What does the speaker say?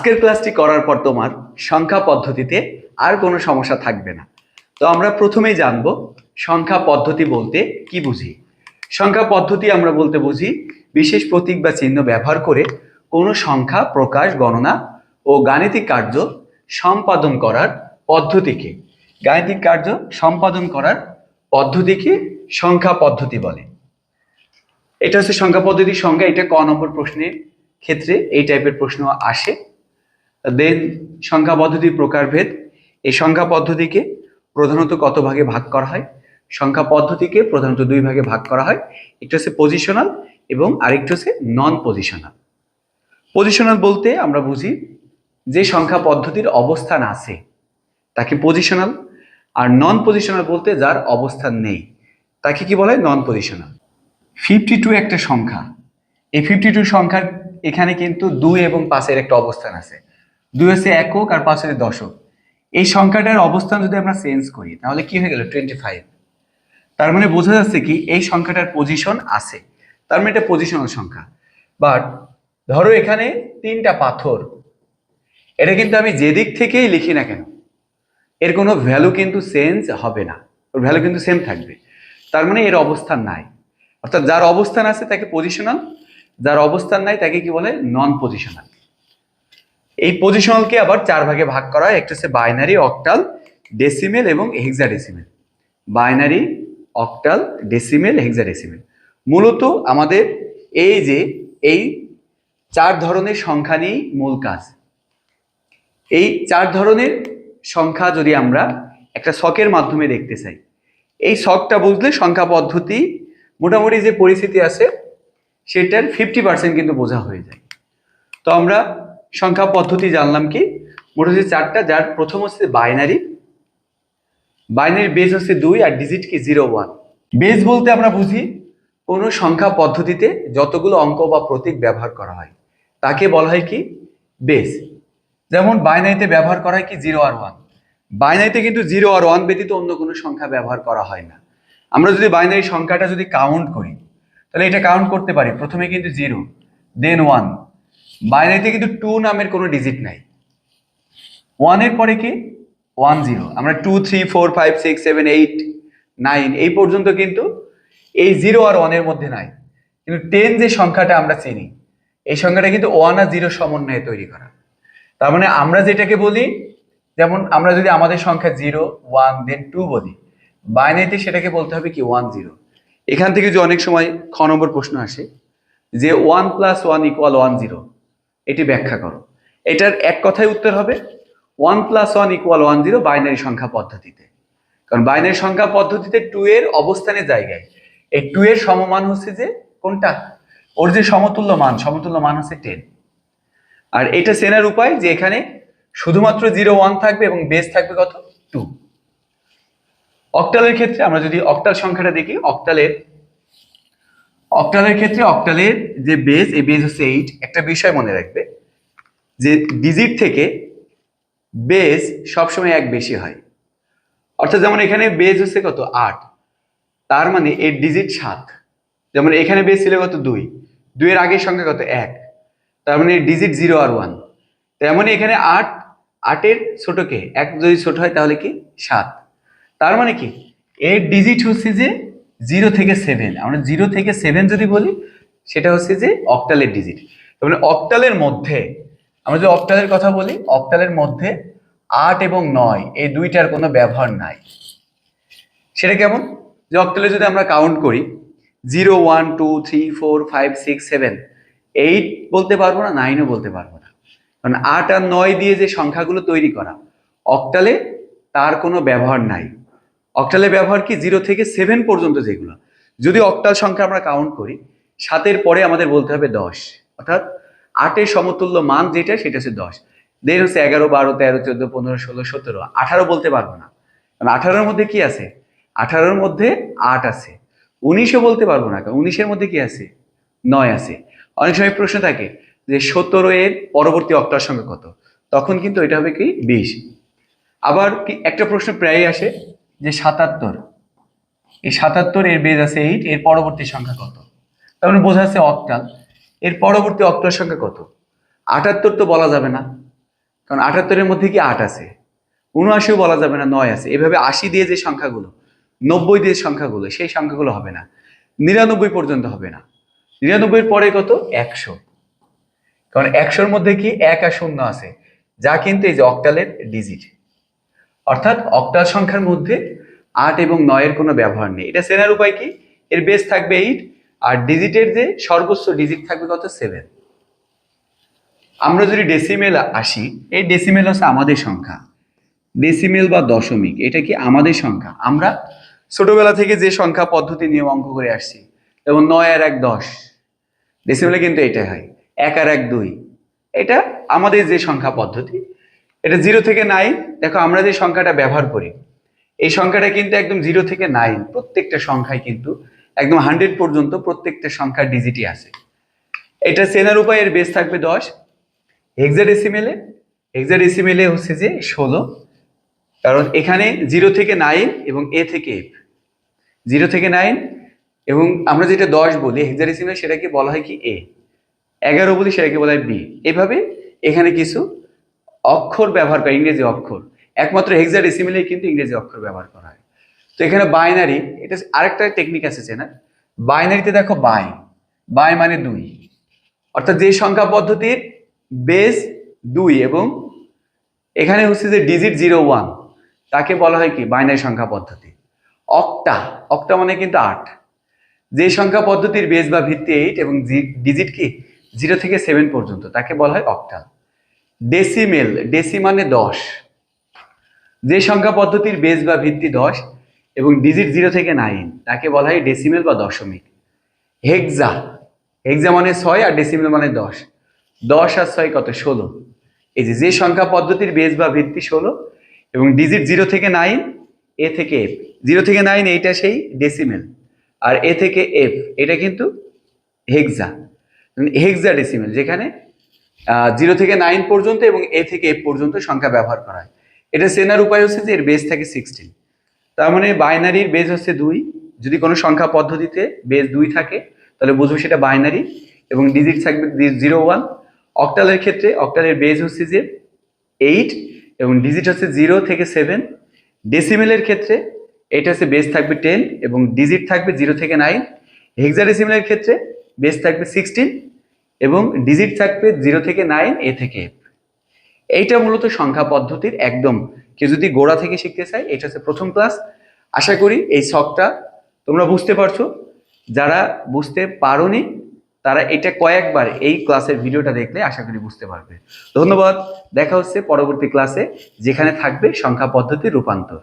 আজকের ক্লাসটি করার পর তোমার সংখ্যা পদ্ধতিতে আর কোনো সমস্যা থাকবে না। তো আমরা প্রথমেই জানব সংখ্যা পদ্ধতি বলতে কি বুঝি। সংখ্যা পদ্ধতি আমরা বলতে বুঝি বিশেষ প্রতীক বা চিহ্ন ব্যবহার করে কোনো সংখ্যা প্রকাশ, গণনা ও গাণিতিক কার্য সম্পাদন করার পদ্ধতিকে সংখ্যা পদ্ধতি বলে। এটা হচ্ছে সংখ্যা পদ্ধতির সংজ্ঞা। এটা ক নম্বর প্রশ্নের ক্ষেত্রে এই টাইপের প্রশ্ন আসে। দেন সংখ্যা পদ্ধতির প্রকারভেদ। এই সংখ্যা পদ্ধতিকে প্রধানত কত ভাগে ভাগ করা হয়? সংখ্যা পদ্ধতিকে প্রধানত দুই ভাগে ভাগ করা হয়। একটা হচ্ছে পজিশনাল এবং আরেকটা হচ্ছে নন পজিশনাল। পজিশনাল বলতে আমরা বুঝি যে সংখ্যা পদ্ধতির অবস্থান আছে তাকে পজিশনাল, আর নন পজিশনাল বলতে যার অবস্থান নেই তাকে কি বলে? নন পজিশনাল। 52 একটা সংখ্যা। এই 52 সংখ্যার এখানে কিন্তু 2 এবং 5-এর একটা অবস্থান আছে। 2 হচ্ছে একক আর 5 হচ্ছে দশক। এই সংখ্যাটার অবস্থান যদি আমরা চেঞ্জ করি তাহলে কি হয়ে গেল? 25। তার মানে বোঝা যাচ্ছে কি এই সংখ্যাটার পজিশন আছে, তার মানে এটা পজিশনাল সংখ্যা। বাট ধরো এখানে 3টা পাথর, এটা কিন্তু আমি যে দিক থেকেই লিখি না কেন এর কোনো ভ্যালু কিন্তু চেঞ্জ হবে না, ওর ভ্যালু কিন্তু সেম থাকবে। তার মানে এর অবস্থান নাই। অর্থাৎ যার অবস্থান আছে তাকে পজিশনাল, যার অবস্থান নাই তাকে কি বলে? নন পজিশনাল। এই পজিশনালকে আবার 4 ভাগে ভাগ করা হয়। একটা হচ্ছে বাইনারি, অক্টাল, ডেসিমেল এবং hexadecimal. Binary, octal, decimal, hexadecimal. মূলত আমাদের এই 4 ধরনের সংখ্যা নিয়েই মূল কাজ। এই 4 ধরনের সংখ্যা যদি আমরা একটা ছকের মাধ্যমে দেখতে চাই, এই ছকটা বুঝলে সংখ্যা পদ্ধতি মোটামুটি যে পরিস্থিতি আছে সেটার 50% কিন্তু বোঝা হয়ে যায়। তো আমরা সংখ্যা পদ্ধতি জানলাম কি? মোটামুটি 4টা, যার প্রথম হচ্ছে বাইনারি। বাইনারি বেস হচ্ছে 2 আর ডিজিট কি 0 1। বেস বলতে আমরা বুঝি কোনো সংখ্যা পদ্ধতিতে যতগুলো অঙ্ক বা প্রতীক ব্যবহার করা হয় তাকে বলা হয় কি? বেস। যেমন বাইনারিতে ব্যবহার করা হয় কি? 0 আর 1। বাইনারিতে কিন্তু 0 আর 1 ব্যতীত অন্য কোনো সংখ্যা ব্যবহার করা হয় না। আমরা যদি বাইনারি সংখ্যাটা যদি কাউন্ট করি তাহলে এটা কাউন্ট করতে পারি। প্রথমে কিন্তু 0, দেন 1। বাইনারিতে কিন্তু 2 নামের কোনো ডিজিট নাই। 1 এর পরে কি? 1 0। আমরা 2 3 4 5 6 7 8 9 এই পর্যন্ত কিন্তু এই 0 আর 1 এর মধ্যে নাই। কিন্তু 10 যে সংখ্যাটা আমরা চিনি, এই সংখ্যাটা কিন্তু 1 আর 0 সমন্বয়ে তৈরি করা। তার মানে আমরা যেটাকে বলি, যেমন আমরা যদি আমাদের সংখ্যা 0 1 দেন 2 বলি, বাইনারিতে সেটাকে বলতে হবে কি? 1 0। এখান থেকে যে অনেক সময় খ নম্বর প্রশ্ন আসে যে 1 + 1 = 1 0, এটি ব্যাখ্যা করো। এটার এক কথায় উত্তর হবে 1 + 1 = 1 0 বাইনারি সংখ্যা পদ্ধতিতে। কারণ বাইনারি সংখ্যা পদ্ধতিতে 2 এর অবস্থানের জায়গায় এই 2 এর সমমান হচ্ছে যে কোনটা? ওর যে সমতুল্য মান হচ্ছে 10। আর এটা চেনার উপায় যে এখানে শুধুমাত্র 0 1 থাকবে এবং বেস থাকবে কত? 2। অক্টালের ক্ষেত্রে আমরা যদি অক্টাল সংখ্যাটা দেখি, অক্টালের ক্ষেত্রে অক্টালের যে বেস, এই বেস হচ্ছে 8। একটা বিষয় মনে রাখবে যে ডিজিট থেকে বেস সবসময় 1 বেশি হয়। অর্থাৎ যেমন এখানে বেস হচ্ছে কত? 8, তার মানে এর ডিজিট 7। যেমন এখানে বেস ছিল কত? 2, 2 এর আগের সংখ্যা কত? 1, তার মানে ডিজিট 0 আর 1। তেমনই এখানে 8, 8 এর ছোট কে? 1 যদি ছোট হয় তাহলে কি? 7। তার মানে কি এর ডিজিট হচ্ছে যে 0 থেকে 7। আমরা 0 থেকে 7 যদি বলি সেটা হচ্ছে যে অক্টালের ডিজিট। তার মানে অক্টালের মধ্যে, আমরা যদি অক্টালের কথা বলি, অক্টালের মধ্যে 8 এবং 9 এই দুইটার কোনো ব্যবহার নাই। সেটা কেমন? যে অক্টালে যদি আমরা কাউন্ট করি 0 1 2 3 4 5 6 7, 8 বলতে পারবো না, 9ও বলতে পারবো না। কারণ 8 আর 9 দিয়ে যে সংখ্যাগুলো তৈরি করা, অক্টালে তার কোনো ব্যবহার নাই। অক্টালে ব্যবহার কি? 0 থেকে 7 পর্যন্ত যেগুলো। যদি অক্টাল সংখ্যা আমরা কাউন্ট করি 7-এর পরে আমাদের বলতে হবে 10, অর্থাৎ 8-এর সমতুল্য মান যেটা সেটা হচ্ছে 10। দেন হচ্ছে 11 12 13 14 15 16 17 18 বলতে পারবো না, কারণ 18-এর মধ্যে কি আছে? 18-এর মধ্যে 8 আছে। 19ও বলতে পারবো না, কারণ 19-এর মধ্যে কি আছে? 9 আছে। অনেক সময় প্রশ্ন থাকে যে 17 এর পরবর্তী অক্টাল সংখ্যা কত, তখন কিন্তু এটা হবে কি? 20। আবার কি একটা প্রশ্ন প্রায়ই আসে যে 77, এই 77 এর বেজ আছে 8, এর পরবর্তী সংখ্যা কত? তার মানে বোঝা যাচ্ছে অক্টাল। এর পরবর্তী অক্টাল সংখ্যা কত? 78 তো বলা যাবে না, কারণ 78-এর মধ্যে কি 8 আছে, 79 বলা যাবে না, 9 আছে। এভাবে 80 দিয়ে যে সংখ্যাগুলো, 90 দিয়ে সংখ্যাগুলো, সেই সংখ্যাগুলো হবে না, 99 পর্যন্ত হবে না। 99-এর পরে কত? 100। কারণ 100-র মধ্যে কি 1 আর 0 আছে, যা কিন্তু এই যে অক্টালের ডিজিট। অর্থাৎ অক্টাল সংখ্যার মধ্যে 8 এবং 9-এর কোনো ব্যবহার নেই। এটা চেনার উপায় কি? এর বেস থাকবে 8 আর ডিজিটের যে সর্বোচ্চ ডিজিট থাকবে কত? 7। আমরা যদি ডেসিমেল আসি, এই ডেসিমেল হচ্ছে আমাদের সংখ্যা, ডেসিমেল বা দশমিক, এটা কি আমাদের সংখ্যা। আমরা ছোটবেলা থেকে যে সংখ্যা পদ্ধতি নিয়ে অঙ্ক করে আসছি, যেমন 9 আর 1 10, ডেসিমেলে কিন্তু এটাই হয়। 1 আর 1 2, এটা আমাদের যে সংখ্যা পদ্ধতি। এটা 0 থেকে 9, দেখো আমরা যে সংখ্যাটা ব্যবহার করি, এই সংখ্যাটা কিন্তু একদম 0 থেকে 9, প্রত্যেকটা সংখ্যায় কিন্তু একদম 100 পর্যন্ত প্রত্যেকটা সংখ্যার ডিজিটই আছে। এটা চেনার উপায়, এর বেস থাকবে 10। হেক্সাডেসিমেলে হচ্ছে যে 16, কারণ এখানে 0 থেকে 9 এবং এ থেকে এফ, 0 থেকে 9 এবং আমরা যেটা 10 বলি হেক্সাডেসিমেলে, সেটাকে বলা হয় কি এ। 11 বলি সেটাকে বলা হয় বি। এভাবে এখানে কিছু অক্ষর ব্যবহার করে, ইংরেজি অক্ষর, একমাত্র হেক্সাডেসিমেলেই কিন্তু ইংরেজি অক্ষর ব্যবহার করা হয়। তো এখানে বাইনারি, এটা আরেকটা টেকনিক আছে চেনা। বাইনারিতে দেখো বাই মানে 2, অর্থাৎ যে সংখ্যা পদ্ধতির বেস 2 এবং এখানে হচ্ছে যে ডিজিট 0 1, তাকে বলা হয় কি বাইনারি সংখ্যা পদ্ধতি। অক্টা মানে কিন্তু 8, যে সংখ্যা পদ্ধতির বেস বা ভিত্তি 8 এবং ডিজিট কি 0 থেকে 7 পর্যন্ত, তাকে বলা হয় অক্টাল। ডেসি মানে 10, যে সংখ্যা পদ্ধতির বেস বা ভিত্তি 10 এবং ডিজিট 0 থেকে 9, তাকে বলা হয় ডেসিমেল বা দশমিক। হেক্সা মানে 6 আর ডেসিমেল মানে 10, 10 আর 6 কত? 16। এই যে সংখ্যা পদ্ধতির বেস বা ভিত্তি 16 এবং ডিজিট 0 থেকে 9, এ থেকে এফ। 0 থেকে 9 এইটা সেই ডেসিমেল, আর এ থেকে এফ এটা কিন্তু হেক্সাডেসিমেল, যেখানে 0 থেকে 9 পর্যন্ত এবং এ থেকে এফ পর্যন্ত সংখ্যা ব্যবহার করা হয়। এটা চেনার উপায় হচ্ছে যে এর বেস থাকে 16। তার মানে বাইনারির বেস হচ্ছে 2। যদি কোনো সংখ্যা পদ্ধতিতে বেস 2 থাকে তাহলে বুঝবো সেটা বাইনারি এবং ডিজিট থাকবে 0 1। অক্টালের ক্ষেত্রে অক্টালের বেস হচ্ছে যে 8 এবং ডিজিট হচ্ছে 0 থেকে 7। ডেসিমেলের ক্ষেত্রে এটা হচ্ছে বেস থাকবে 10 এবং ডিজিট থাকবে 0 থেকে 9। হেক্সাডেসিমেলের ক্ষেত্রে বেস থাকবে 16 এবং ডিজিট থাকবে 0 থেকে 9, এ থেকে এফ। এইটা মূলত সংখ্যা পদ্ধতির একদম, কেউ যদি গোড়া থেকে শিখতে চায়, এটা হচ্ছে প্রথম ক্লাস। আশা করি এই ছকটা তোমরা বুঝতে পারছো। যারা বুঝতে পারোনি তারা এটা কয়েকবার এই ক্লাসের ভিডিওটা দেখলে আশা করি বুঝতে পারবে। ধন্যবাদ, দেখা হচ্ছে পরবর্তী ক্লাসে, যেখানে থাকবে সংখ্যা পদ্ধতির রূপান্তর।